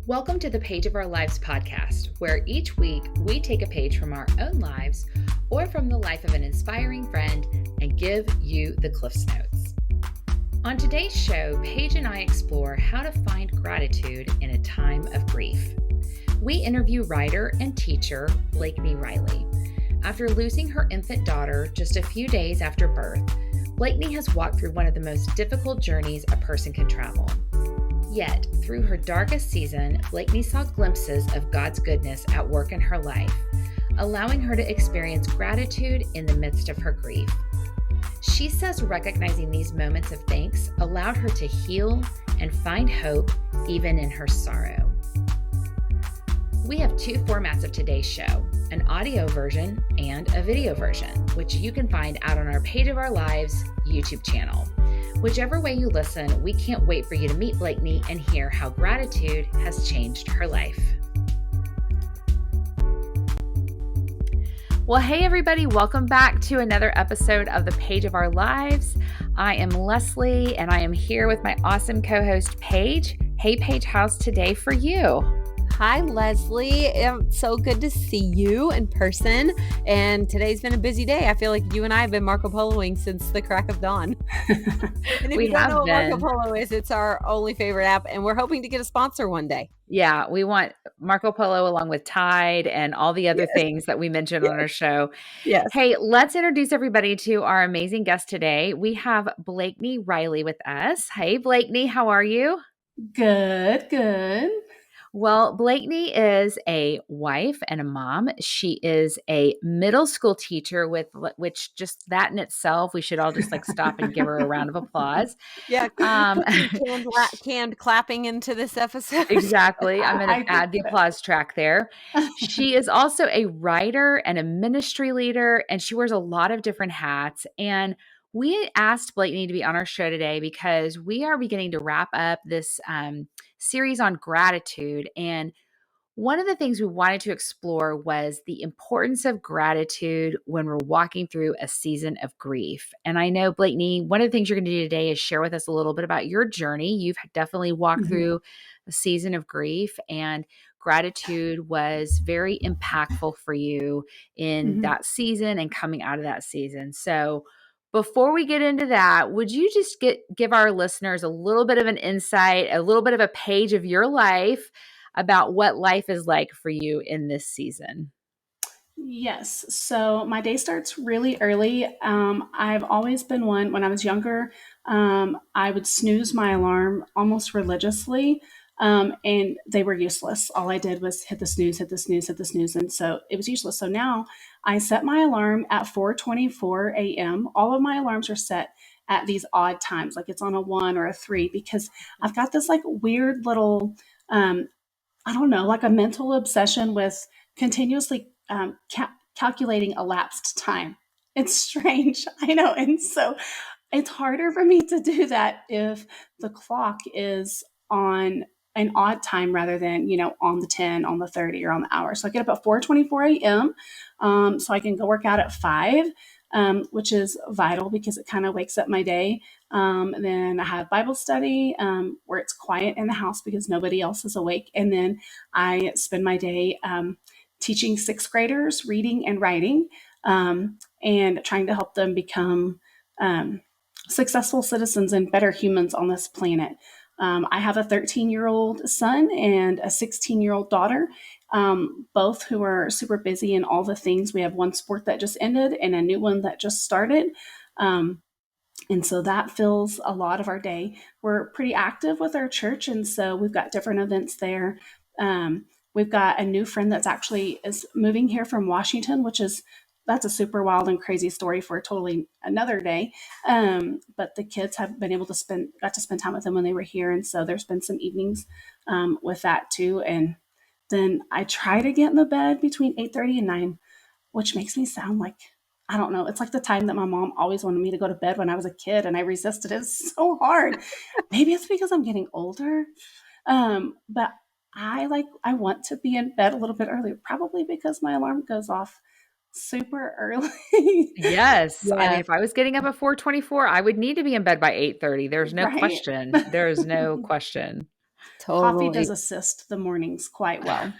Welcome to the Page of Our Lives podcast, where each week we take a page from our own lives or from the life of an inspiring friend and give you the Cliff's Notes. On today's show, Paige and I explore how to find gratitude in a time of grief. We interview writer and teacher Blakni Riley. After losing her infant daughter just a few days after birth, Blakni has walked through one of the most difficult journeys a person can travel. Yet, through her darkest season, Blakni saw glimpses of God's goodness at work in her life, allowing her to experience gratitude in the midst of her grief. She says recognizing these moments of thanks allowed her to heal and find hope even in her sorrow. We have two formats of today's show, an audio version and a video version, which you can find out on our Page of Our Lives YouTube channel. Whichever way you listen, we can't wait for you to meet Blakni and hear how gratitude has changed her life. Well, hey everybody, welcome back to another episode of the Page of Our Lives. I am Leslie and I am here with my awesome co-host Paige. Hey Paige, how's today for you? Hi, Leslie. It's so good to see you in person. And today's been a busy day. I feel like you and I have been Marco Poloing since the crack of dawn. And if you don't know what Marco Polo is, it's our only favorite app. And we're hoping to get a sponsor one day. Yeah, we want Marco Polo along with Tide and all the other things that we mentioned on our show. Yes. Hey, let's introduce everybody to our amazing guest today. We have Blakni Riley with us. Hey, Blakni, how are you? Good. Well, Blakni is a wife and a mom. She is a middle school teacher which just that in itself, we should all just stop and give her a round of applause. Yeah. Canned clapping into this episode. Exactly. I'm going to add the applause track there. She is also a writer and a ministry leader, and she wears a lot of different hats. And we asked Blakni to be on our show today because we are beginning to wrap up this series on gratitude. And one of the things we wanted to explore was the importance of gratitude when we're walking through a season of grief. And I know, Blakni, one of the things you're going to do today is share with us a little bit about your journey. You've definitely walked through a season of grief, and gratitude was very impactful for you in that season and coming out of that season. So before we get into that, would you just give our listeners a little bit of an insight, a little bit of a page of your life about what life is like for you in this season? Yes. So my day starts really early. I've always been one, when I was younger, I would snooze my alarm almost religiously, and they were useless. All I did was hit the snooze. And so it was useless. So now I set my alarm at 4:24 a.m. All of my alarms are set at these odd times, like it's on a 1 or a 3, because I've got this weird little, I don't know, a mental obsession with continuously calculating elapsed time. It's strange, I know. And so it's harder for me to do that if the clock is on an odd time rather than, on the 10, on the 30, or on the hour. So I get up at 4:24 a.m. So I can go work out at 5, which is vital because it kind of wakes up my day. And then I have Bible study where it's quiet in the house because nobody else is awake. And then I spend my day teaching 6th graders reading and writing and trying to help them become successful citizens and better humans on this planet. I have a 13-year-old son and a 16-year-old daughter, both who are super busy in all the things. We have one sport that just ended and a new one that just started. And so that fills a lot of our day. We're pretty active with our church, and so we've got different events there. We've got a new friend that's actually is moving here from Washington, that's a super wild and crazy story for totally another day. But the kids have been able to got to spend time with them when they were here. And so there's been some evenings with that too. And then I try to get in the bed between 8:30 and 9, which makes me sound like, I don't know. It's like the time that my mom always wanted me to go to bed when I was a kid, and I resisted it so hard. Maybe it's because I'm getting older. But I want to be in bed a little bit earlier, probably because my alarm goes off super early. Yes. I mean, if I was getting up at 4:24, I would need to be in bed by 8:30. There's no question. There is no question. Coffee does Totally. assist the mornings quite well.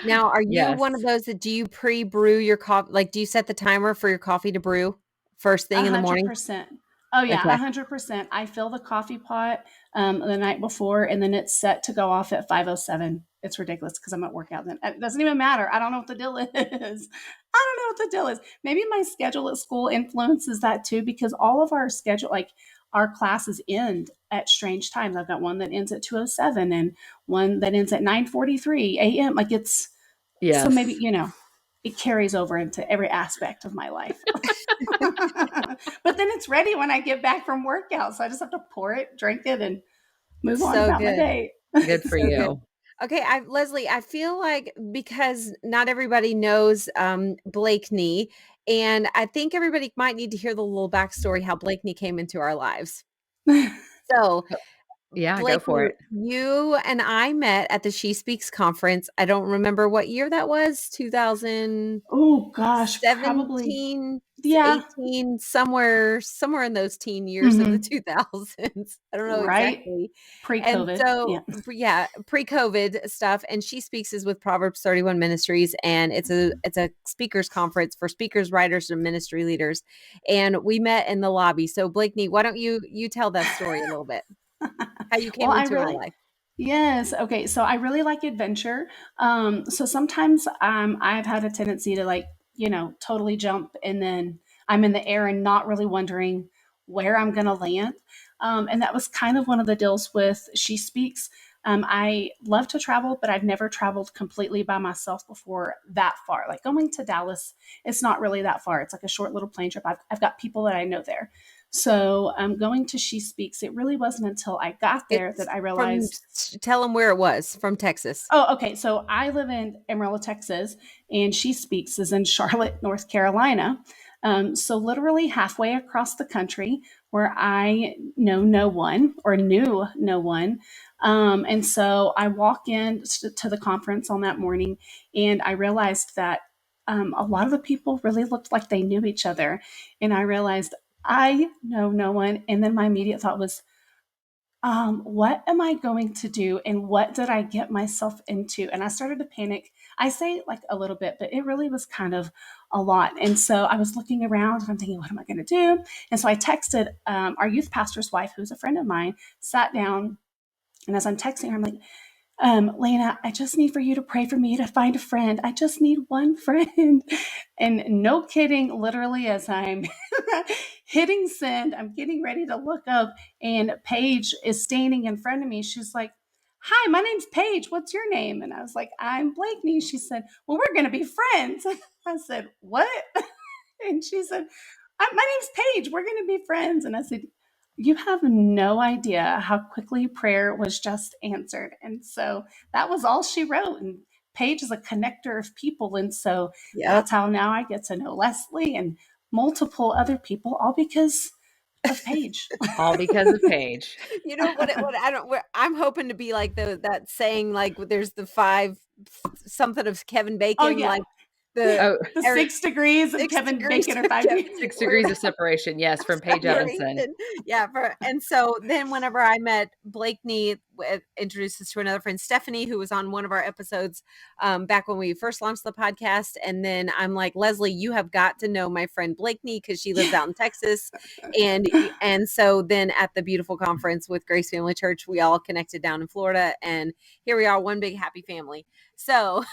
Now, are you Yes. one of those that do you pre-brew your coffee? Like, do you set the timer for your coffee to brew first thing in the morning? 100%. Oh yeah, Okay. 100%. I fill the coffee pot the night before, and then it's set to go off at 5:07. It's ridiculous because I'm at workout then. It doesn't even matter. I don't know what the deal is. I don't know what the deal is. Maybe my schedule at school influences that too, because all of our schedule, like our classes end at strange times. I've got one that ends at 2:07 and one that ends at 9:43 a.m. Like it's so maybe, Yes. it carries over into every aspect of my life. But then it's ready when I get back from workout. So I just have to pour it, drink it, and move on So about my good. day. Good for So good. you. Okay, Leslie, I feel like because not everybody knows Blakni, and I think everybody might need to hear the little backstory how Blakni came into our lives. So, Yeah, go for Blakni, it. you and I met at the She Speaks conference. I don't remember what year that was, Oh gosh, probably. 2017, Yeah. 18, somewhere in those teen years of the Hmm. 2000s. I don't know Right. exactly. And Pre-COVID. so, Yeah. yeah, pre-COVID stuff. And She Speaks is with Proverbs 31 Ministries, and it's a speakers conference for speakers, writers, and ministry leaders. And we met in the lobby. So, Blakni, why don't you tell that story a little bit? How you Well, came into our life? yes. Okay. So I really like adventure. So sometimes I've had a tendency to totally jump and then I'm in the air and not really wondering where I'm going to land. And that was kind of one of the deals with She Speaks. I love to travel, but I've never traveled completely by myself before that far. Like going to Dallas, it's not really that far. It's like a short little plane trip. I've got people that I know there. So going to She Speaks, it really wasn't until I got there that It's I from realized. tell them where it was, from Texas. Oh, okay. So I live in Amarillo, Texas, and She Speaks is in Charlotte, North Carolina. So literally halfway across the country, where I know no one or knew no one. And so I walk in to the conference on that morning, and I realized that a lot of the people really looked like they knew each other, and I realized I know no one. And then my immediate thought was, what am I going to do? And what did I get myself into? And I started to panic. I say like a little bit, but it really was kind of a lot. And so I was looking around and I'm thinking, what am I going to do? And so I texted our youth pastor's wife, who's a friend of mine, sat down. And as I'm texting her, I'm like, Lena, I just need for you to pray for me to find a friend. I just need one friend. And no kidding, literally, as I'm hitting send, I'm getting ready to look up, and Paige is standing in front of me. She's like, Hi, my name's Paige. What's your name? And I was like, I'm Blakni. She said, Well, we're going to be friends. I said, What? And she said, My name's Paige. We're going to be friends. And I said, You have no idea how quickly prayer was just answered. And so that was all she wrote. And Paige is a connector of people. And so Yep. that's how now I get to know Leslie and multiple other people, all because of Paige. All because of Paige. You know what I don't what I'm hoping to be like that saying, like, there's the 5 something of Kevin Oh, Bacon, yeah. like the Oh, The er 6 degrees of 6 Kevin degrees Bacon or of 5 degrees. Kevin 6 degrees of separation. Yes, from Paige Evanson. separation. Yeah, and so then whenever I met Blakni, introduced us to another friend, Stephanie, who was on one of our episodes back when we first launched the podcast. And then I'm like, Leslie, you have got to know my friend Blakni because she lives out in Texas. And so then at the beautiful conference with Grace Family Church, we all connected down in Florida. And here we are, one big happy family. So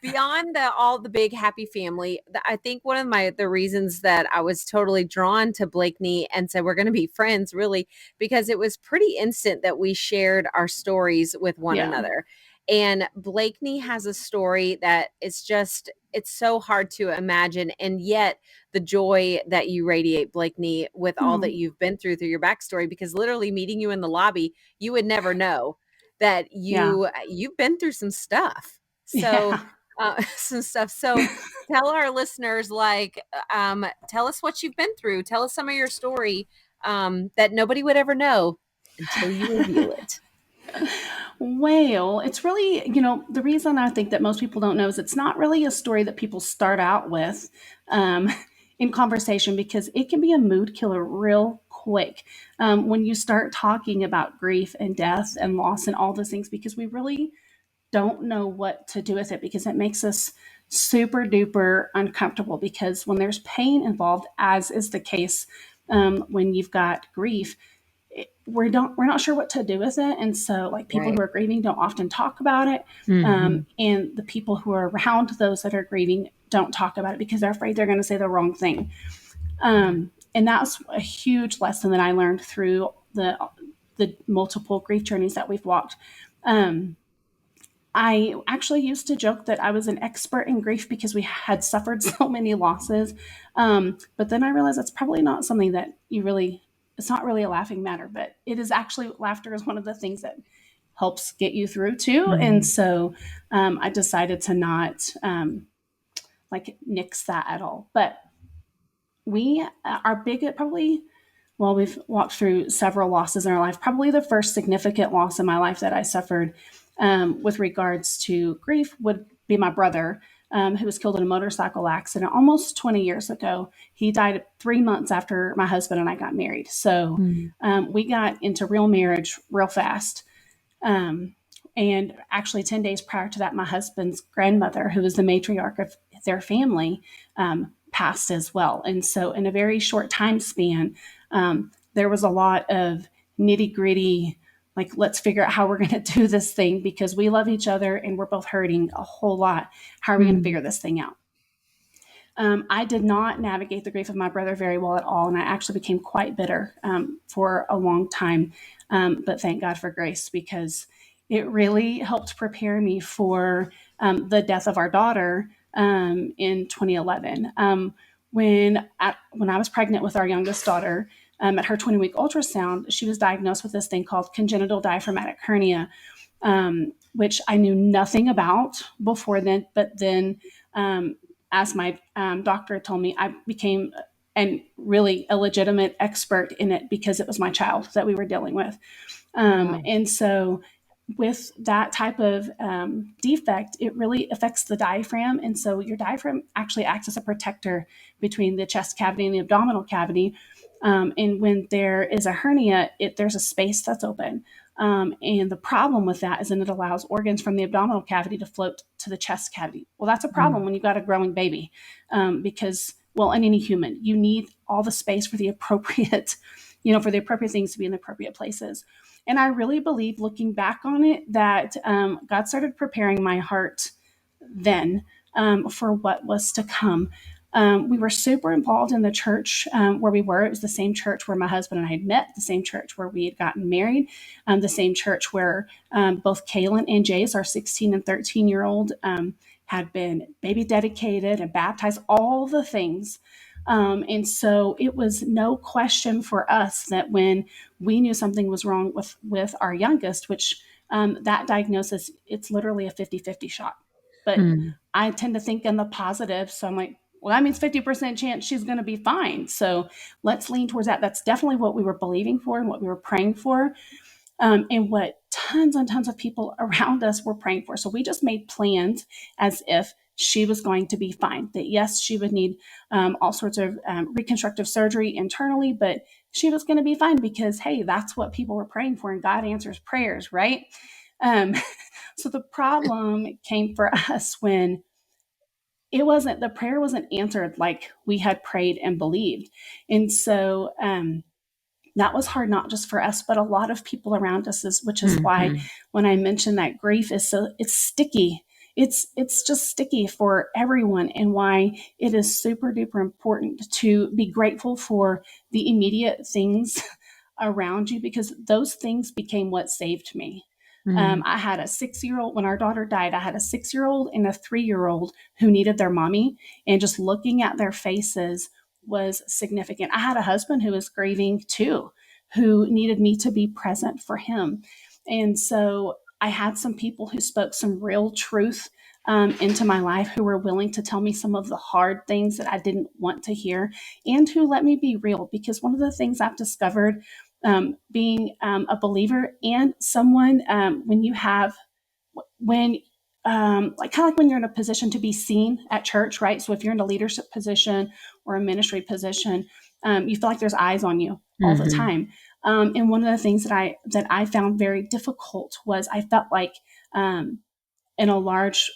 beyond all the big happy family, I think one of the reasons that I was totally drawn to Blakni and said we're going to be friends, really, because it was pretty instant that we shared our stories with one Yeah. another. And Blakni has a story that it's so hard to imagine. And yet the joy that you radiate, Blakni, with all that you've been through your backstory, because literally meeting you in the lobby, you would never know that Yeah. you've been through some stuff. So Yeah. some stuff. So tell our listeners, tell us what you've been through. Tell us some of your story that nobody would ever know until you reveal it. Well, it's really, the reason I think that most people don't know is it's not really a story that people start out with um, in conversation because it can be a mood killer real quick. quick when you start talking about grief and death and loss and all those things, because we really don't know what to do with it, because it makes us super duper uncomfortable, because when there's pain involved, as is the case when you've got grief, we're not sure what to do with it. And so like people who are grieving don't often talk about it. And the people who are around those that are grieving don't talk about it because they're afraid they're going to say the wrong thing. And that's a huge lesson that I learned through the multiple grief journeys that we've walked. I actually used to joke that I was an expert in grief because we had suffered so many losses. But then I realized that's probably not something that it's not really a laughing matter, but it is actually, laughter is one of the things that helps get you through too. And so I decided to not nix that at all. But we are big at we've walked through several losses in our life. Probably the first significant loss in my life that I suffered with regards to grief would be my brother, who was killed in a motorcycle accident almost 20 years ago. He died 3 months after my husband and I got married. So we got into real marriage real fast. And actually 10 days prior to that, my husband's grandmother, who was the matriarch of their family, passed as well. And so in a very short time span, there was a lot of nitty gritty, like, let's figure out how we're going to do this thing because we love each other and we're both hurting a whole lot. How are we going to figure this thing out? I did not navigate the grief of my brother very well at all. And I actually became quite bitter for a long time. But thank God for grace, because it really helped prepare me for the death of our daughter in 2011. When I was pregnant with our youngest daughter, at her 20-week ultrasound, she was diagnosed with this thing called congenital diaphragmatic hernia, which I knew nothing about before then. But then, as my doctor told me, I became really a legitimate expert in it because it was my child that we were dealing with. And so with that type of defect, it really affects the diaphragm. And so your diaphragm actually acts as a protector between the chest cavity and the abdominal cavity. And when there is a hernia, there's a space that's open. And the problem with that is then it allows organs from the abdominal cavity to float to the chest cavity. Well, that's a problem when you've got a growing baby, because, well, in any human, you need all the space for the appropriate, for the appropriate things to be in the appropriate places. And I really believe, looking back on it, that God started preparing my heart then for what was to come. We were super involved in the church where we were. It was the same church where my husband and I had met, the same church where we had gotten married, the same church where both Kaylin and Jace, our 16 and 13-year-old, had been baby dedicated and baptized, all the things. And so it was no question for us that when we knew something was wrong with our youngest, which that diagnosis, it's literally a 50-50 shot. But I tend to think in the positive. So I'm like, well, that means 50% chance she's going to be fine. So let's lean towards that. That's definitely what we were believing for and what we were praying for. And what tons and tons of people around us were praying for. So we just made plans as if she was going to be fine. That yes, she would need all sorts of reconstructive surgery internally, but she was going to be fine because, hey, that's what people were praying for, and God answers prayers, right? So the problem came for us when the prayer wasn't answered like we had prayed and believed. And so that was hard, not just for us, but a lot of people around us, which is why when I mentioned that grief it's sticky, it's just sticky for everyone, and why it is super duper important to be grateful for the immediate things around you, because those things became what saved me. I had a 6-year-old, when our daughter died, I had a 6-year-old and a 3-year-old who needed their mommy, and just looking at their faces was significant. I had a husband who was grieving too, who needed me to be present for him. And so I had some people who spoke some real truth into my life, who were willing to tell me some of the hard things that I didn't want to hear, and who let me be real. Because one of the things I've discovered being a believer and someone, when you're in a position to be seen at church, right? So if you're in a leadership position or a ministry position, you feel like there's eyes on you all the Mm-hmm. time. And one of the things that I found very difficult was I felt like in a large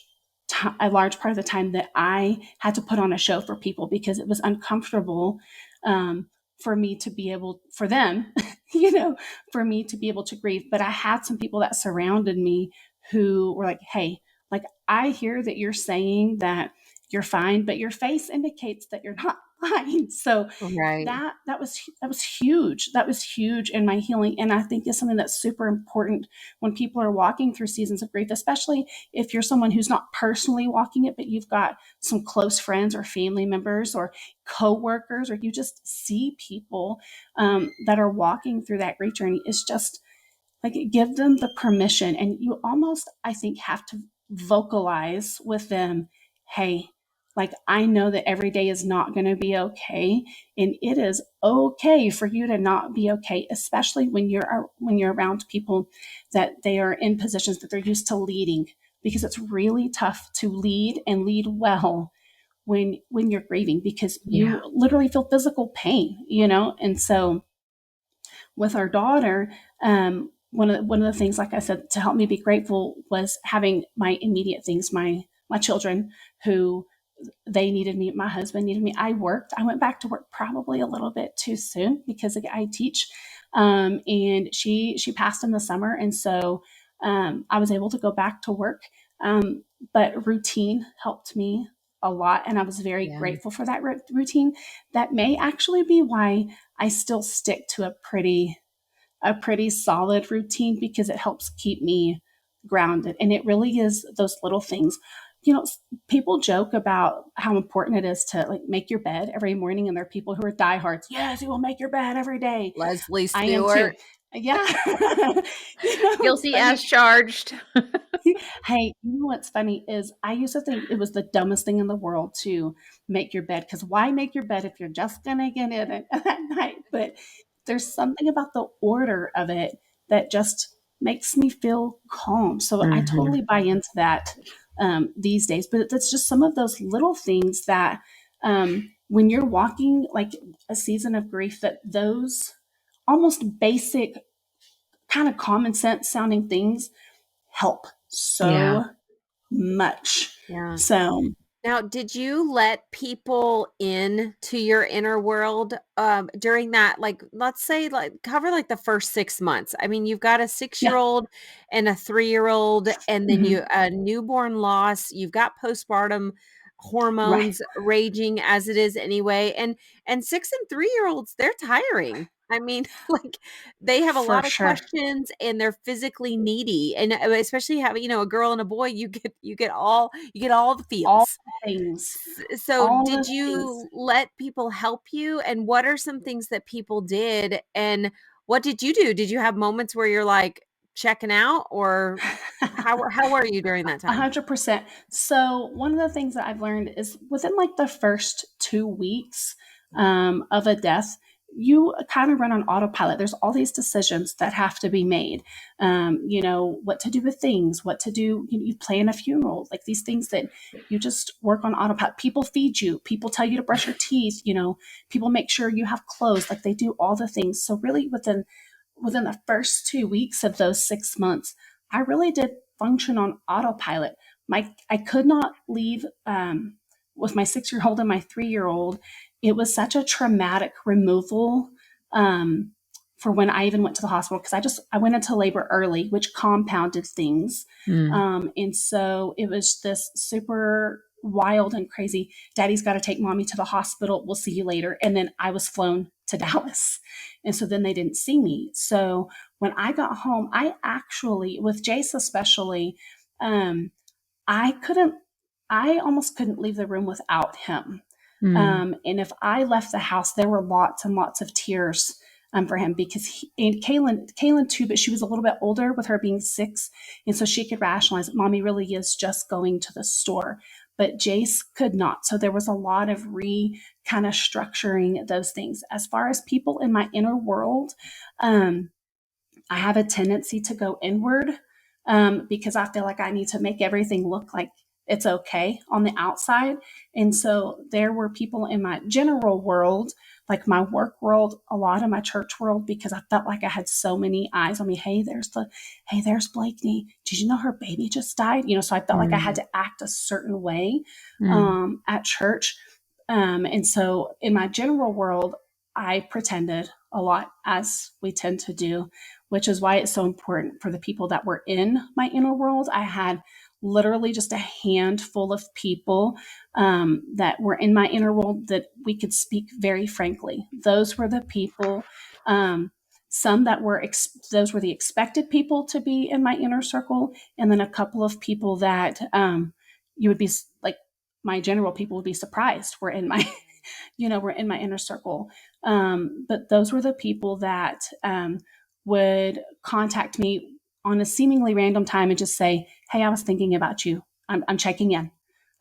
part of the time that I had to put on a show for people because it was uncomfortable for me to be able, for them, for me to be able to grieve. But I had some people that surrounded me who were like, hey, like, I hear that you're saying that you're fine, but your face indicates that you're not fine. So Right. that was huge. That was huge in my healing. And I think is something that's super important when people are walking through seasons of grief, especially if you're someone who's not personally walking it, but you've got some close friends or family members or coworkers, or you just see people that are walking through that grief journey. Is just like, give them the permission. And you almost, I think, have to vocalize with them, hey, like, I know that every day is not going to be okay, and it is okay for you to not be okay, especially when you're around people that they are in positions that they're used to leading, because it's really tough to lead and lead well when you're grieving, because Yeah. you literally feel physical pain. And so with our daughter, one of the things, like I said, to help me be grateful was having my immediate things, my children, who they needed me, my husband needed me. I worked. I went back to work probably a little bit too soon because I teach, and she passed in the summer, and so I was able to go back to work. But routine helped me a lot, and I was very Yeah. grateful for that routine. That may actually be why I still stick to a pretty solid routine, because it helps keep me grounded. And it really is those little things. People joke about how important it is to, like, make your bed every morning, and there are people who are diehards. Yes, you will make your bed every day. Leslie I am too. Stewart. Yeah. It's Guilty as funny. charged. Hey, what's funny is I used to think it was the dumbest thing in the world to make your bed, because why make your bed if you're just going to get in it at night? But there's something about the order of it that just makes me feel calm. So I Mm-hmm. totally buy into that these days. But that's just some of those little things that, when you're walking like a season of grief, that those almost basic, kind of common sense sounding things help Yeah. so much. Yeah. So Now, did you let people in to your inner world during that, like, let's say, like, cover like the first 6 months? I mean, you've got a yeah. 6-year-old and a 3-year-old, and then you Mhm. a newborn loss. You've got postpartum Right. hormones raging as it is anyway, and 6 and 3-year-olds, they're tiring. I mean, like, they have a For lot of sure. questions and they're physically needy, and especially having a girl and a boy, you get all the All feels. the things. So All the did things. you let people help you? And what are some things that people did? And what did you do? Did you have moments where you're like checking out, or how are you during that time? 100%. So one of the things that I've learned is within like the first 2 weeks of a death, you kind of run on autopilot. There's all these decisions that have to be made. What to do with things, what to do. You plan a funeral, like these things that you just work on autopilot. People feed you. People tell you to brush your teeth. People make sure you have clothes. Like, they do all the things. So really, within the first 2 weeks of those 6 months, I really did function on autopilot. I could not leave with my 6-year-old and my 3-year-old. It was such a traumatic removal um, for when I even went to the hospital, because I went into labor early, which compounded things. Mm. And so it was this super wild and crazy. Daddy's got to take mommy to the hospital. We'll see you later. And then I was flown to Dallas. And so then they didn't see me. So when I got home, I actually, with Jace especially, um, I couldn't, I almost couldn't leave the room without him. Mm. And if I left the house, there were lots and lots of tears for him, because and Kaylin too, but she was a little bit older with her being 6. And so she could rationalize it. Mommy really is just going to the store. But Jace could not. So there was a lot of kind of structuring those things. As far as people in my inner world, I have a tendency to go inward because I feel like I need to make everything look like it's okay on the outside. And so there were people in my general world, like my work world, a lot of my church world, because I felt like I had so many eyes on me. Hey, there's Blakni. Did you know her baby just died? So I felt like I had to act a certain way at church. And so in my general world, I pretended a lot, as we tend to do, which is why it's so important for the people that were in my inner world. I had literally just a handful of people that were in my inner world that we could speak very frankly. Those were the people, some that were, those were the expected people to be in my inner circle. And then a couple of people that you would be like, my general people would be surprised were in my, were in my inner circle. But those were the people that would contact me on a seemingly random time and just say, hey, I was thinking about you. I'm checking in.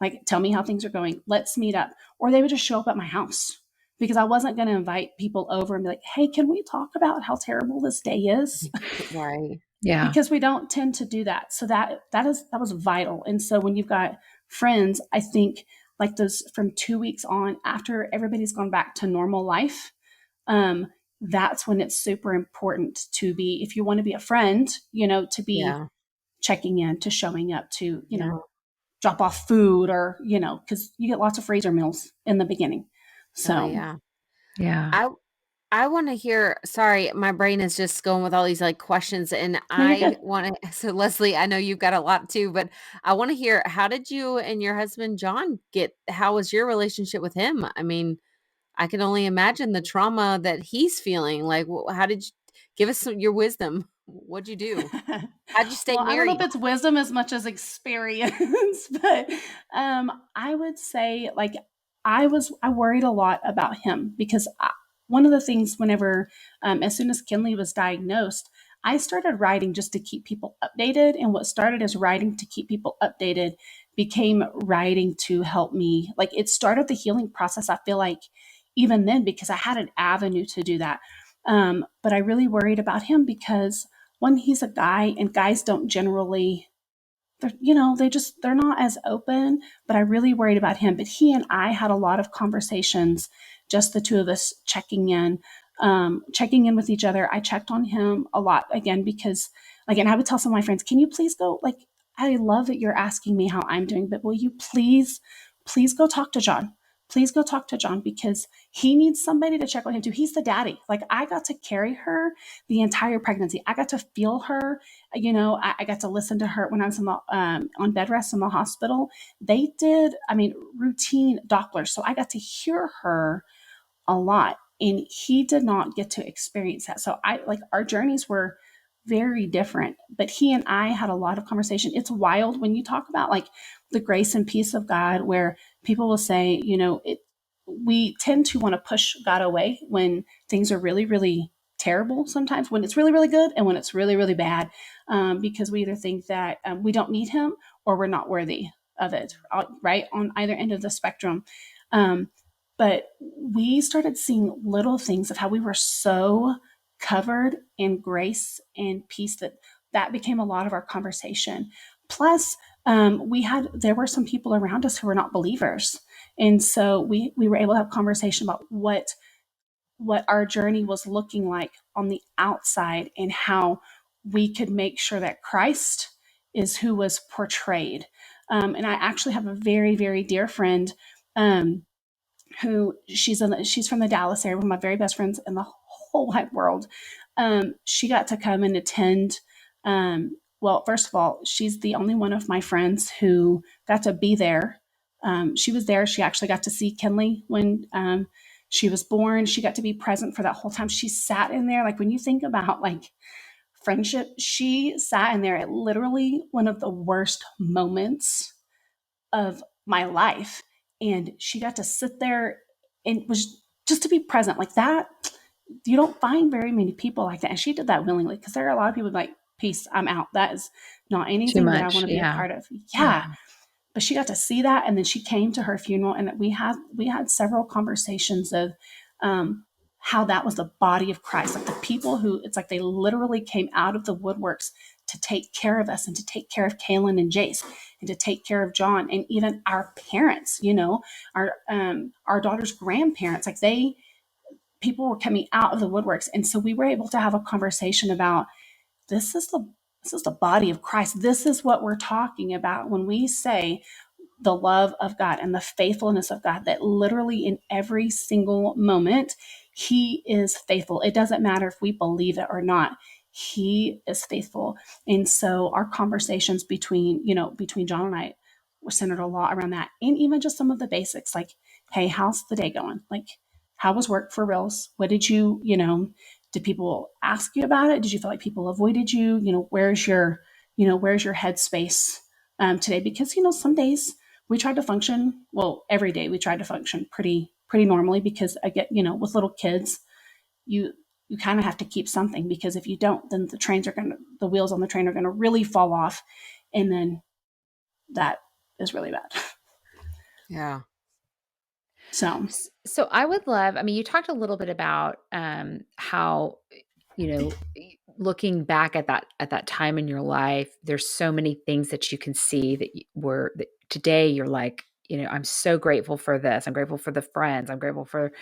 Like, tell me how things are going. Let's meet up. Or they would just show up at my house because I wasn't going to invite people over and be like, hey, can we talk about how terrible this day is? Right. Yeah. Because we don't tend to do that. So that was vital. And so when you've got friends, I think like those from 2 weeks on, after everybody's gone back to normal life, that's when it's super important to be, if you want to be a friend, to be checking in, to showing up, to, drop off food or, because you get lots of freezer meals in the beginning. So, yeah. I want to hear, sorry, my brain is just going with all these like questions and I want to, so Leslie, I know you've got a lot too, but I want to hear, how did you and your husband, John, how was your relationship with him? I mean, I can only imagine the trauma that he's feeling. Like, how did you give us your wisdom? What'd you do? How'd you stay well, married? I don't know if it's wisdom as much as experience, but I would say like I worried a lot about him because one of the things whenever, as soon as Kinley was diagnosed, I started writing just to keep people updated. And what started as writing to keep people updated became writing to help me. Like it started the healing process, I feel like, even then, because I had an avenue to do that. But I really worried about him because one, he's a guy and guys don't generally, they're not as open, but I really worried about him. But he and I had a lot of conversations, just the two of us checking in with each other. I checked on him a lot again, because and I would tell some of my friends, can you please go, like, I love that you're asking me how I'm doing, but will you please go talk to John? Please go talk to John because he needs somebody to check on him too. He's the daddy. Like I got to carry her the entire pregnancy. I got to feel her. I got to listen to her when I was on bed rest in the hospital. They did, routine Dopplers. So I got to hear her a lot and he did not get to experience that. So our journeys were very different, but he and I had a lot of conversation. It's wild when you talk about like the grace and peace of God, where people will say, we tend to want to push God away when things are really, really terrible. Sometimes when it's really, really good and when it's really, really bad, because we either think that we don't need him or we're not worthy of it, right? On either end of the spectrum. But we started seeing little things of how we were so covered in grace and peace that became a lot of our conversation. Plus, there were some people around us who were not believers. And so we were able to have a conversation about what our journey was looking like on the outside and how we could make sure that Christ is who was portrayed. And I actually have a very, very dear friend who she's from the Dallas area, one of my very best friends in the whole wide world. She got to come and attend. Well, first of all, she's the only one of my friends who got to be there. She was there. She actually got to see Kinley when she was born. She got to be present for that whole time. She sat in there. Like when you think about like friendship, she sat in there at literally one of the worst moments of my life. And she got to sit there and was just to be present like that. You don't find very many people like that. And she did that willingly because there are a lot of people like, peace, I'm out. That is not anything that I want to be a part of. Yeah. But she got to see that. And then she came to her funeral and we had several conversations of how that was the body of Christ. Like the people who, it's like they literally came out of the woodworks to take care of us and to take care of Kaylin and Jace and to take care of John and even our parents, our daughter's grandparents. Like people were coming out of the woodworks. And so we were able to have a conversation about this is the body of Christ. This is what we're talking about when we say the love of God and the faithfulness of God, that literally in every single moment, he is faithful. It doesn't matter if we believe it or not. He is faithful. And so our conversations between John and I were centered a lot around that. And even just some of the basics, like, hey, how's the day going? Like, how was work for reals? What did did people ask you about it? Did you feel like people avoided you? Where's your headspace today? Because, some days we tried to function, well, every day we tried to function pretty normally, because I get, with little kids, you kind of have to keep something, because if you don't, then the wheels on the train are going to really fall off. And then that is really bad. Yeah. So I would love, you talked a little bit about how, looking back at that time in your life, there's so many things that you can see that today you're like, I'm so grateful for this. I'm grateful for the friends. I'm grateful for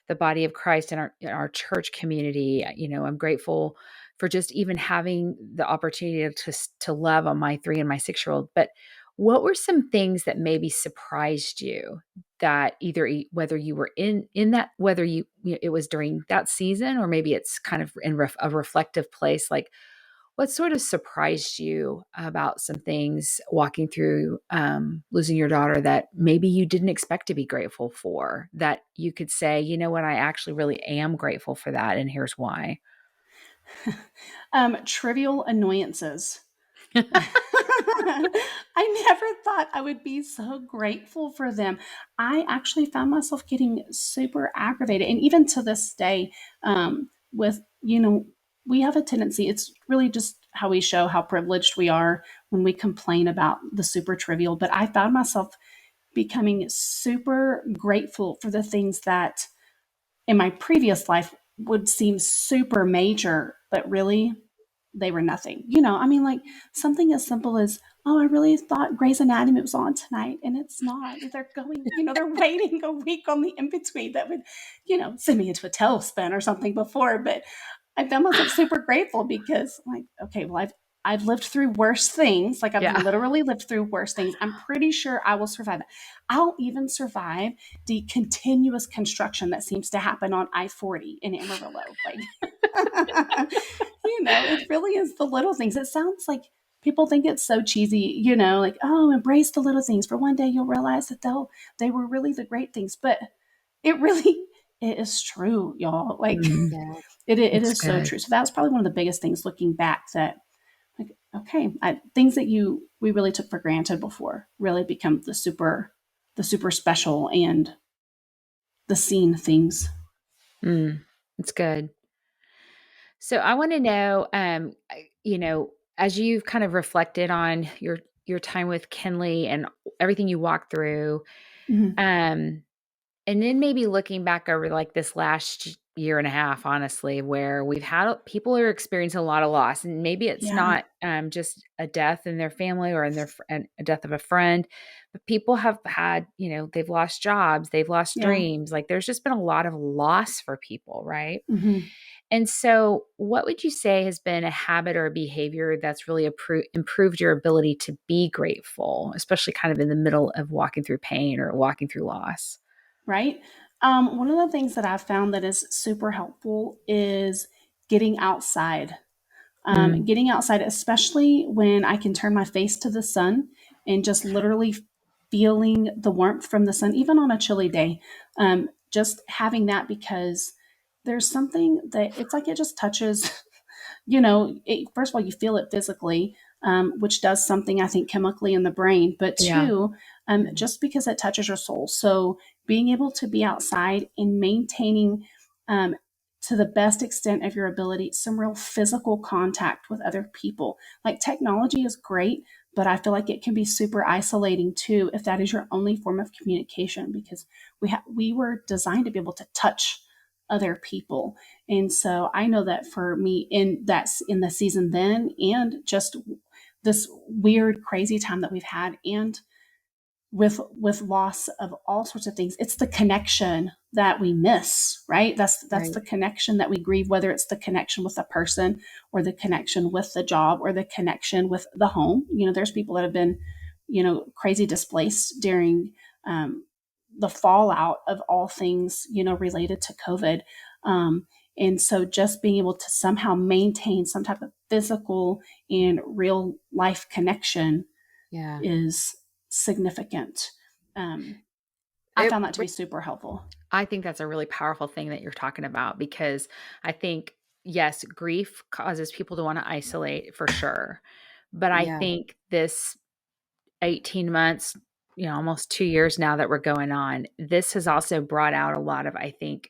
the body of Christ in our church community. I'm grateful for just even having the opportunity to love on my 3 and my 6-year-old. But what were some things that maybe surprised you, that whether you were in that, whether it was during that season, or maybe it's kind of in a reflective place, like what sort of surprised you about some things walking through losing your daughter that maybe you didn't expect to be grateful for, that you could say, you know what, I actually really am grateful for that, and here's why? Trivial annoyances. I never thought I would be so grateful for them. I actually found myself getting super aggravated. And even to this day, with, we have a tendency, it's really just how we show how privileged we are when we complain about the super trivial. But I found myself becoming super grateful for the things that in my previous life would seem super major, but really they were nothing. Like something as simple as, oh, I really thought Grey's Anatomy was on tonight, and it's not. They're going, they're waiting a week on the in between that would, send me into a tailspin or something before. But I found myself super grateful because, like, okay, well, I've lived through worse things. Like I've literally lived through worse things. I'm pretty sure I will survive it. I'll even survive the continuous construction that seems to happen on I-40 in Amarillo. Like, it really is the little things. It sounds like people think it's so cheesy, like, oh, embrace the little things. For one day you'll realize that they were really the great things. But it is true, y'all. Like, it is so true. So that was probably one of the biggest things looking back, that, like, okay, things that we really took for granted before really become the super special and the seen things. It's good. So I want to know, as you've kind of reflected on your time with Kinley and everything you walked through, and then maybe looking back over like this last year and a half, honestly, where people are experiencing a lot of loss, and maybe it's not just a death in their family or a death of a friend, but people have had, they've lost jobs, they've lost dreams. Like there's just been a lot of loss for people, right? And so what would you say has been a habit or a behavior that's really improved your ability to be grateful, especially kind of in the middle of walking through pain or walking through loss? Right. One of the things that I've found that is super helpful is getting outside. Getting outside, especially when I can turn my face to the sun and just literally feeling the warmth from the sun, even on a chilly day. Just having that, because there's something that it's like it just touches, first of all, you feel it physically, which does something, I think, chemically in the brain, but two, just because it touches your soul. So being able to be outside and maintaining, to the best extent of your ability, some real physical contact with other people. Like technology is great, but I feel like it can be super isolating too if that is your only form of communication, because we were designed to be able to touch other people. And so I know that for me in the season then, and just this weird, crazy time that we've had, and with loss of all sorts of things. It's the connection that we miss, right? That's Right. the connection that we grieve, whether it's the connection with the person or the connection with the job or the connection with the home. There's people that have been, crazy displaced during the fallout of all things, related to COVID. And so just being able to somehow maintain some type of physical and real life connection Yeah. is significant. I found that to be super helpful. I think that's a really powerful thing that you're talking about, because I think, yes, grief causes people to want to isolate for sure. But I think this 18 months, almost 2 years now that we're going on, this has also brought out a lot of, I think,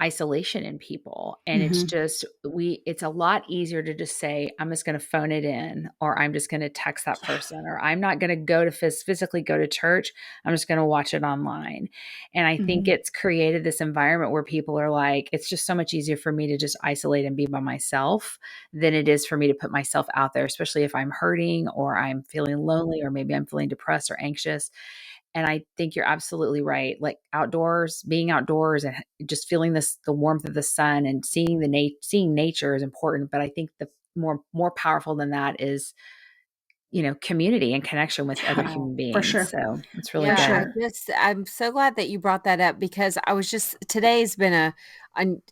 isolation in people. And it's just, it's a lot easier to just say, I'm just going to phone it in, or I'm just going to text that person, or I'm not going to go to physically go to church. I'm just going to watch it online. And I think it's created this environment where people are like, it's just so much easier for me to just isolate and be by myself than it is for me to put myself out there, especially if I'm hurting or I'm feeling lonely, or maybe I'm feeling depressed or anxious. And I think you're absolutely right. Like being outdoors and just feeling the warmth of the sun and seeing seeing nature is important. But I think the more powerful than that is, community and connection with other human beings. For sure. So it's really Yeah, good. I'm so glad that you brought that up, because I was today's been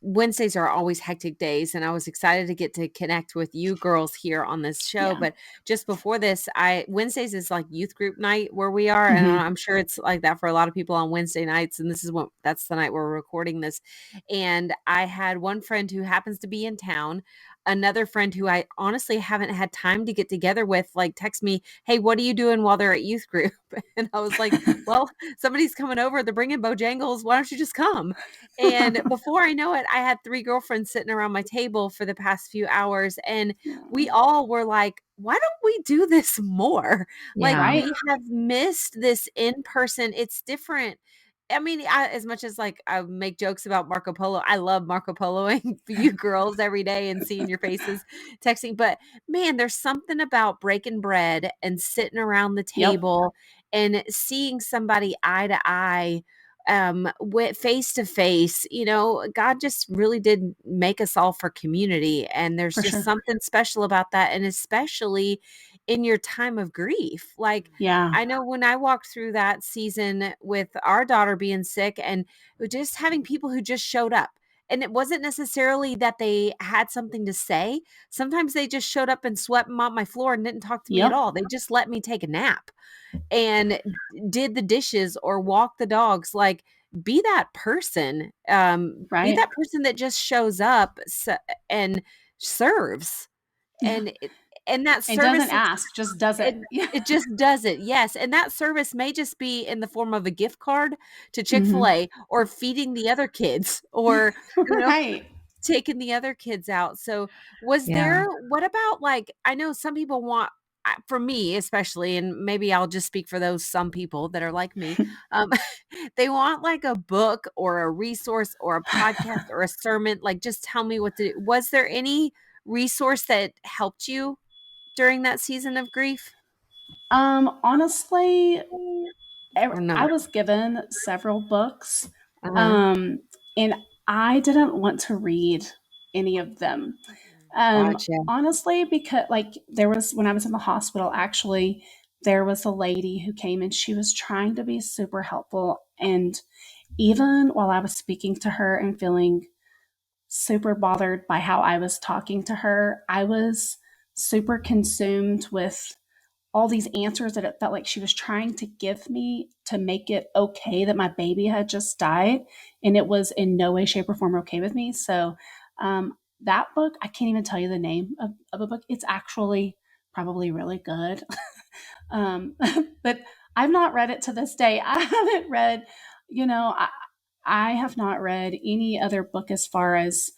Wednesdays are always hectic days, and I was excited to get to connect with you girls here on this show. Yeah. But just before this, Wednesdays is like youth group night where we are. And I'm sure it's like that for a lot of people on Wednesday nights. And that's the night we're recording this. And I had one friend who happens to be in town. Another friend who I honestly haven't had time to get together with, like, text me, "Hey, what are you doing while they're at youth group?" And I was like, well, somebody's coming over. They're bringing Bojangles. Why don't you just come? And before I know it, I had 3 girlfriends sitting around my table for the past few hours. And we all were like, why don't we do this more? Like, Yeah. we have missed this in person. It's different. I mean, as much as like I make jokes about Marco Polo, I love Marco Poloing for you girls every day and seeing your faces texting. But man, there's something about breaking bread and sitting around the table and seeing somebody eye to eye, with face to face. God just really did make us all for community, and there's For just sure. something special about that, and especially in your time of grief. Like, Yeah. I know when I walked through that season with our daughter being sick, and just having people who just showed up. And it wasn't necessarily that they had something to say. Sometimes they just showed up and swept mop my floor and didn't talk to me at all. They just let me take a nap and did the dishes or walk the dogs. Like, be that person. Be Right. that person that just shows up and serves. Yeah. And that It service, doesn't ask, just does it. Yeah. it just does it. Yes. And that service may just be in the form of a gift card to Mhm. Chick-fil-A, or feeding the other kids, or, you know, Right. taking the other kids out. So Yeah. what about, like, I know some people want, for me especially, and maybe I'll just speak for those some people that are like me, um, they want like a book or a resource or a podcast or a sermon. Like, just tell me what to do. Was there any resource that helped you during that season of grief? Honestly, Or I not? was given several books, Uh-huh. um, and I didn't want to read any of them. Gotcha. Honestly, because like there was when I was in the hospital, actually, there was a lady who came and she was trying to be super helpful. And even while I was speaking to her and feeling super bothered by how I was talking to her, I was super consumed with all these answers that it felt like she was trying to give me to make it okay that my baby had just died. And it was in no way, shape, or form okay with me. So, that book, I can't even tell you the name of a book. It's actually probably really good. um, but I've not read it to this day. I haven't read, you know, I have not read any other book as far as,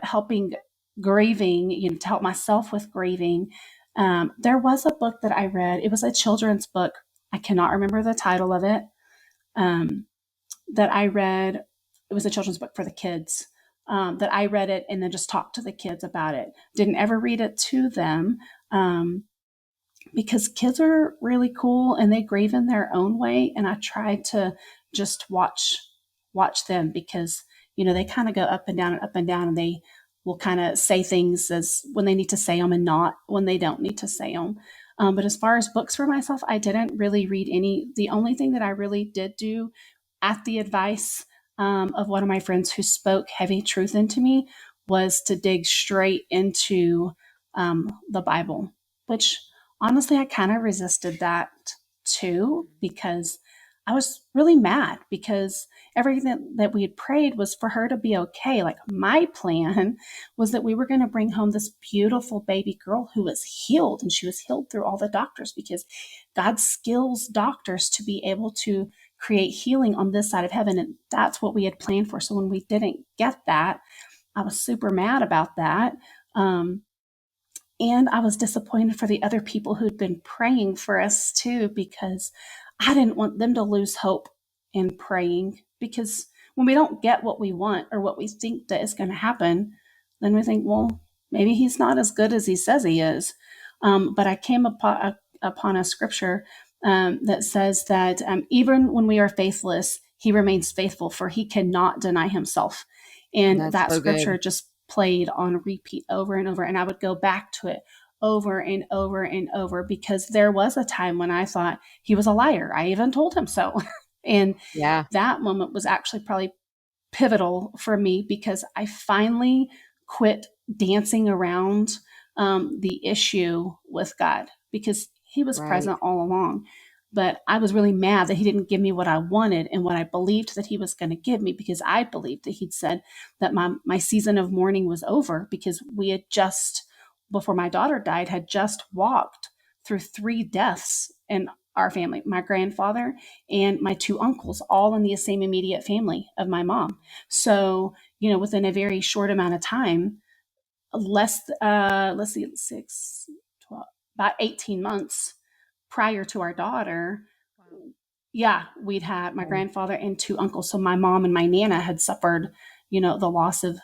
helping grieving, to help myself with grieving. There was a book that I read. It was a children's book. I cannot remember the title of it. Um, that I read. It was a children's book for the kids. That I read it and then just talked to the kids about it. Didn't ever read it to them. because kids are really cool and they grieve in their own way. And I try to just watch them because, they kind of go up and down and up and down, and they will kind of say things as when they need to say them and not when they don't need to say them. But as far as books for myself, I didn't really read any. The only thing that I really did do at the advice of one of my friends who spoke heavy truth into me was to dig straight into the Bible, which honestly, I kind of resisted that too, because I was really mad because everything that we had prayed was for her to be okay. Like, my plan was that we were going to bring home this beautiful baby girl who was healed, and she was healed through all the doctors, because God skills doctors to be able to create healing on this side of heaven. And that's what we had planned for. So when we didn't get that, I was super mad about that. And I was disappointed for the other people who'd been praying for us too, because I didn't want them to lose hope in praying. Because when we don't get what we want or what we think that is going to happen, then we think, well, maybe he's not as good as he says he is. But I came upon a scripture that says that even when we are faithless, he remains faithful, for he cannot deny himself. And that so scripture good. Just played on repeat over and over. And I would go back to it over and over and over, because there was a time when I thought he was a liar. I even told him so. And that moment was actually probably pivotal for me, because I finally quit dancing around the issue with God, because he was present all along. But I was really mad that he didn't give me what I wanted and what I believed that he was going to give me, because I believed that he'd said that my season of mourning was over, because we had just, before my daughter died, had just walked through 3 deaths in our family, my grandfather and my 2 uncles, all in the same immediate family of my mom. So, within a very short amount of time, let's see, 6, 12, about 18 months prior to our daughter, we'd had my grandfather and 2 uncles. So my mom and my Nana had suffered, the loss of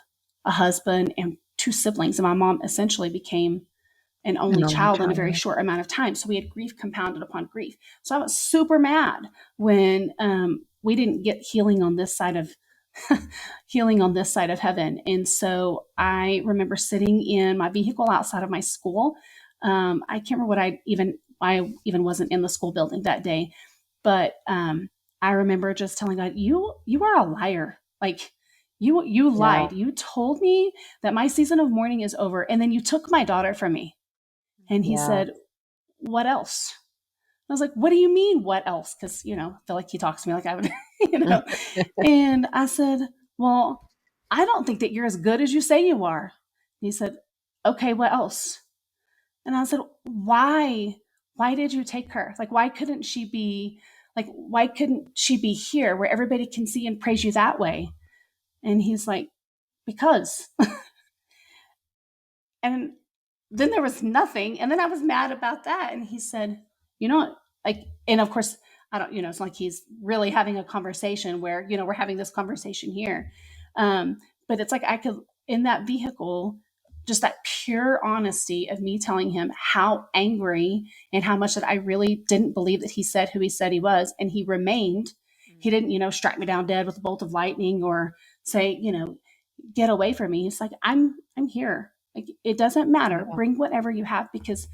a husband and 2 siblings. And my mom essentially became an only child in a very short amount of time. So we had grief compounded upon grief. So I was super mad when we didn't get healing on this side of heaven. And so I remember sitting in my vehicle outside of my school. I can't remember what I even wasn't in the school building that day, but I remember just telling God, you are a liar. Like, you lied. You told me that my season of mourning is over, and then you took my daughter from me. And he said, what else? I was like, what do you mean, what else? Because, I feel like he talks to me like I would, And I said, well, I don't think that you're as good as you say you are. And he said, okay, what else? And I said, why did you take her? Like, why couldn't she be here where everybody can see and praise you that way? And he's like, because. And then there was nothing. And then I was mad about that. And he said, and of course, I don't, it's like he's really having a conversation where, we're having this conversation here. But it's like I could, in that vehicle, just that pure honesty of me telling him how angry and how much that I really didn't believe that he said who he said he was. And he remained. He didn't, strike me down dead with a bolt of lightning or say, get away from me. It's like, I'm here. Like, it doesn't matter. Bring whatever you have, because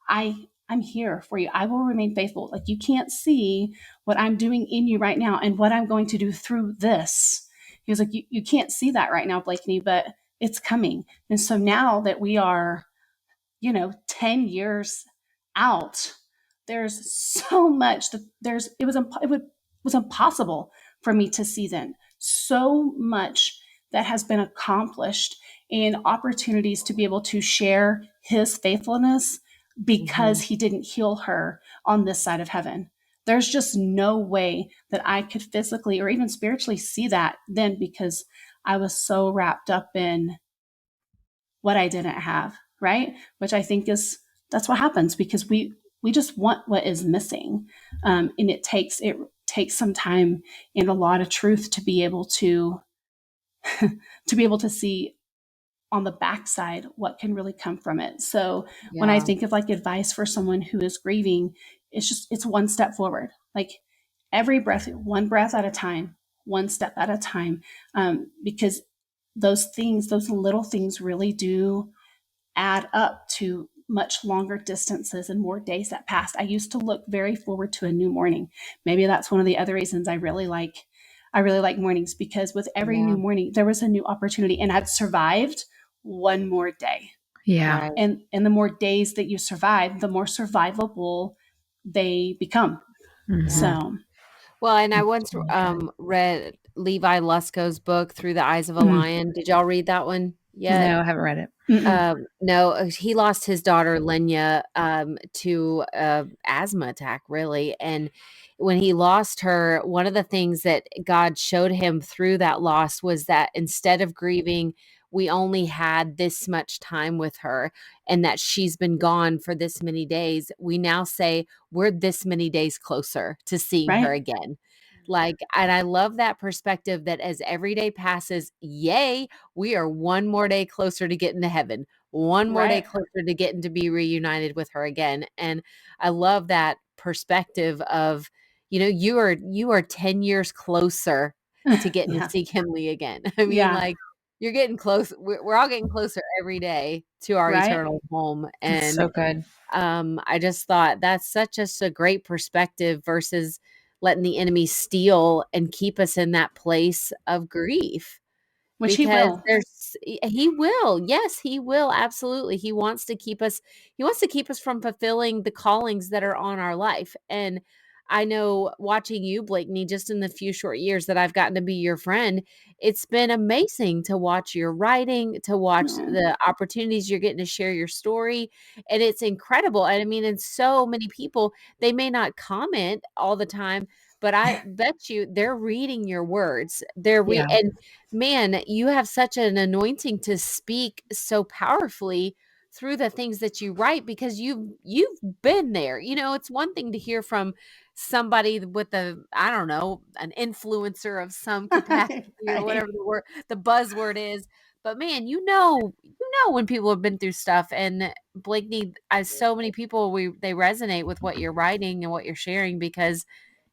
I'm here for you. I will remain faithful. Like, you can't see what I'm doing in you right now and what I'm going to do through this. He was like, you can't see that right now, Blakni, but it's coming. And so now that we are, 10 years out, there's so much that it was impossible for me to see then. So much that has been accomplished, and opportunities to be able to share his faithfulness because he didn't heal her on this side of heaven. There's just no way that I could physically or even spiritually see that then, because I was so wrapped up in what I didn't have, right? Which I think that's what happens, because we just want what is missing. And it takes some time and a lot of truth to be able to see on the backside, what can really come from it. So when I think of like advice for someone who is grieving, it's one step forward. Like every breath, one breath at a time, one step at a time, because those little things really do add up to much longer distances and more days that passed. I used to look very forward to a new morning. Maybe that's one of the other reasons I really like mornings, because with every new morning there was a new opportunity, and I'd survived one more day. Yeah. Right. And the more days that you survive, the more survivable they become. Mhm. So Well, and I once read Levi Lusko's book, Through the Eyes of a Lion. Did y'all read that one yet? No, I haven't read it. No, he lost his daughter Lenya to asthma attack, really. And when he lost her, one of the things that God showed him through that loss was that instead of grieving, we only had this much time with her, and that she's been gone for this many days. We now say we're this many days closer to seeing her right. again. Like, and I love that perspective that as every day passes, yay, we are one more day closer to getting to heaven, one more day Right. closer to getting to be reunited with her again. And I love that perspective of, you are 10 years closer to getting to Yeah. see Kinley again. I mean, Yeah. like, you're getting close. We're all getting closer every day to our Right. eternal home. That's And so good. I just thought that's just a great perspective versus letting the enemy steal and keep us in that place of grief. Which he Because will. he will. Yes, he will. Absolutely. He wants to keep us from fulfilling the callings that are on our life. And I know watching you, Blakni, just in the few short years that I've gotten to be your friend, it's been amazing to watch your writing, to watch No. the opportunities you're getting to share your story. And it's incredible. And I mean, and so many people, they may not comment all the time, but I bet you they're reading your words. Yeah. And man, you have such an anointing to speak so powerfully through the things that you write, because you've been there. It's one thing to hear from somebody with I don't know, an influencer of some capacity or Right. whatever the buzzword is. But man, you know when people have been through stuff. And Blakni, as so many people, they resonate with what you're writing and what you're sharing because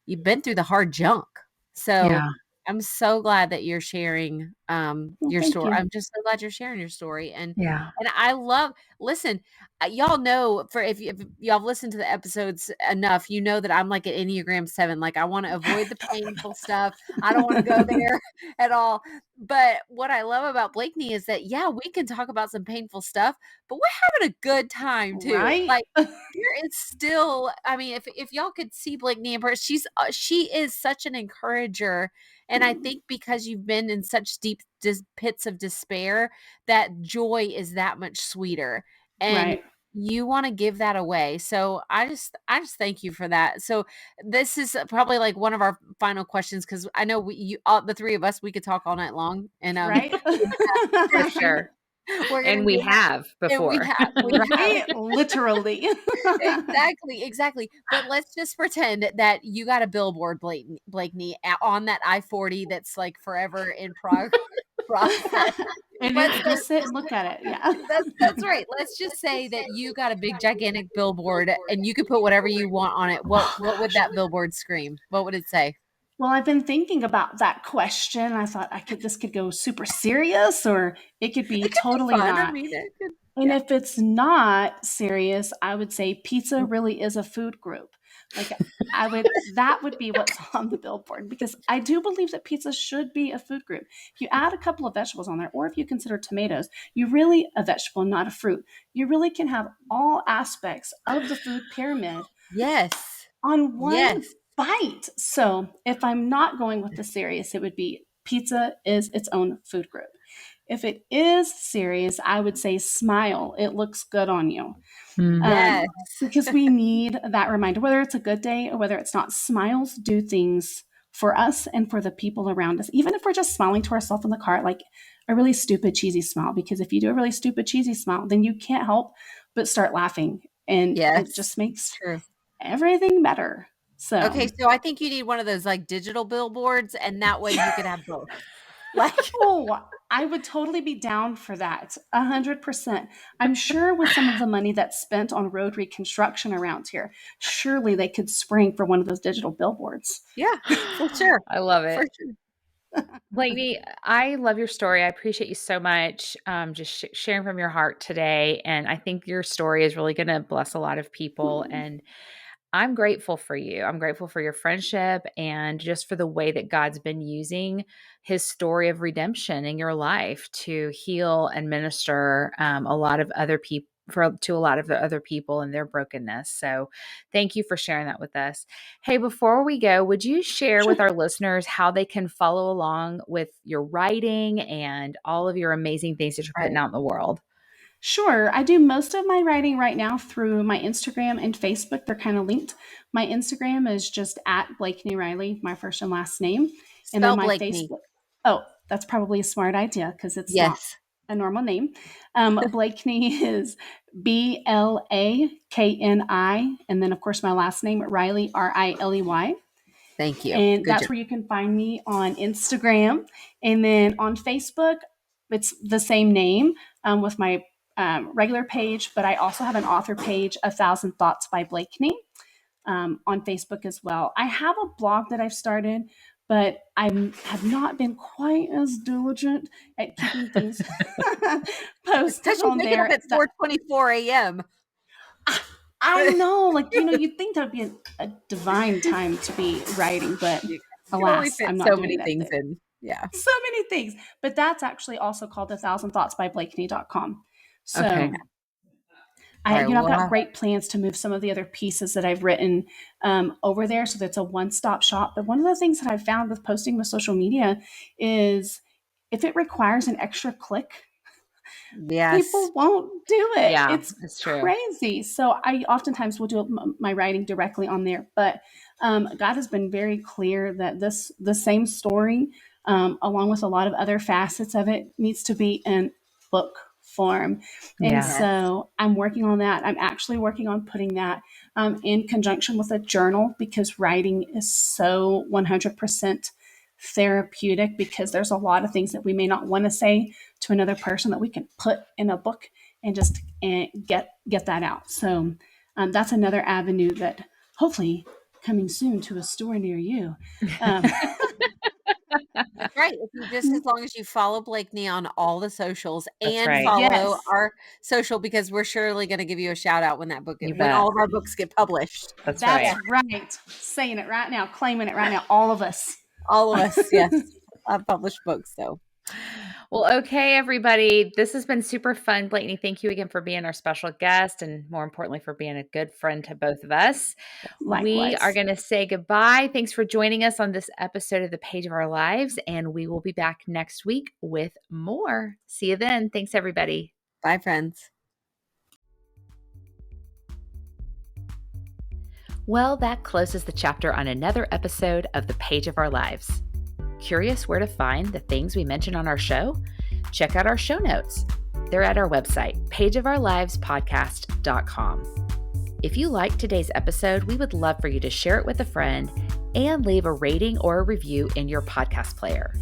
you've been through the hard junk. So Yeah. I'm so glad that you're sharing Well, your thank story. you. I'm just so glad you're sharing your story. And Yeah. I love, listen, y'all know, if y'all have listened to the episodes enough, you know that I'm like an Enneagram 7. Like, I want to avoid the painful stuff. I don't want to go there at all. But what I love about Blakni is that, yeah, we can talk about some painful stuff, but we're having a good time too. Right. Like, there is still, I mean, if y'all could see Blakni in person, she is such an encourager. And I think because you've been in such deep pits of despair, that joy is that much sweeter. And Right. you want to give that away. So I just thank you for that. So this is probably like one of our final questions, because I know the three of us, we could talk all night long. And Right. For sure. we're gonna And we do have and before. we have. Right. Literally. Exactly. But let's just pretend that you got a billboard, Blakni, on that I-40 that's like forever in process. And Let's go say sit and look at it. Yeah. that's right. Let's just say that you got a big gigantic billboard and you could put whatever you want on it. What would that billboard scream? What would it say? Well, I've been thinking about that question. I thought this could go super serious, or it could be It could be totally fun. I not. mean, it could, And yeah. if it's not serious, I would say pizza really is a food group. Like that would be what's on the billboard, because I do believe that pizza should be a food group. If you add a couple of vegetables on there, or if you consider tomatoes, you really a vegetable, not a fruit. You really can have all aspects of the food pyramid Yes. on one Yes. bite. So if I'm not going with the serious, it would be pizza is its own food group. If it is serious, I would say smile. It looks good on you. Yes. Because we need that reminder, whether it's a good day or whether it's not. Smiles do things for us and for the people around us, even if we're just smiling to ourselves in the car, like a really stupid, cheesy smile. Because if you do a really stupid, cheesy smile, then you can't help but start laughing. And it just Yes. makes True. everything better. So Okay, so I think you need one of those like digital billboards, and that way you could have both. Like, oh, I would totally be down for that. 100%. I'm sure with some of the money that's spent on road reconstruction around here, surely they could spring for one of those digital billboards. yeah, for sure. I love it. For sure. Blakni, I love your story. I appreciate you so much, just sharing from your heart today. And I think your story is really going to bless a lot of people. And I'm grateful for you. I'm grateful for your friendship and just for the way that God's been using his story of redemption in your life to heal and minister a lot of other people. To a lot of the other people and their brokenness. So thank you for sharing that with us. Hey, before we go, would you share with our listeners how they can follow along with your writing and all of your amazing things that you're putting out in the world? Sure. I do most of my writing right now through my Instagram and Facebook. They're kind of linked. My Instagram is just at Blakni Riley, my first and last name. And then my Blakni. Facebook. Oh, that's probably a smart idea because it's not a normal name. Blakni is Blakni, and then of course my last name, Riley, Riley. Thank you. And that's where you can find me on Instagram. And then on Facebook, it's the same name with my regular page, but I also have an author page, 1,000 Thoughts by Blakni, on Facebook as well. I have a blog that I've started, but I have not been quite as diligent at keeping things posted on there. At 4:24 a.m. I know, you'd think that'd be a divine time to be writing, but alas, I'm not so doing many that things there. in. Yeah. So many things. But that's actually also called 1,000 Thoughts by Blakni.com. So Okay. I've got great plans to move some of the other pieces that I've written over there. So that's a one-stop shop. But one of the things that I've found with posting with social media is if it requires an extra click, people won't do it. Yeah, it's crazy. So I oftentimes will do my writing directly on there. But God has been very clear that the same story, along with a lot of other facets of it, needs to be in book form. And so I'm working on that. I'm actually working on putting that in conjunction with a journal, because writing is so 100% therapeutic, because there's a lot of things that we may not want to say to another person that we can put in a book and just get that out. So that's another avenue that hopefully coming soon to a store near you. Right. If you just, as long as you follow Blakni on all the socials and right. follow our social, because we're surely going to give you a shout out when that book, when all of our books get published. That's right. Saying it right now, claiming it right now. All of us. Yes. I've published books, so. Well, okay, everybody. This has been super fun. Blakni, thank you again for being our special guest, and more importantly, for being a good friend to both of us. Likewise. We are going to say goodbye. Thanks for joining us on this episode of The Page of Our Lives, and we will be back next week with more. See you then. Thanks, everybody. Bye, friends. Well, that closes the chapter on another episode of The Page of Our Lives. Curious where to find the things we mention on our show? Check out our show notes. They're at our website, pageofourlivespodcast.com. If you liked today's episode, we would love for you to share it with a friend and leave a rating or a review in your podcast player.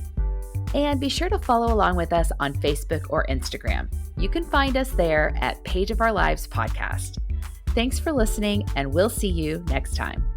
And be sure to follow along with us on Facebook or Instagram. You can find us there at Page of Our Lives Podcast. Thanks for listening, and we'll see you next time.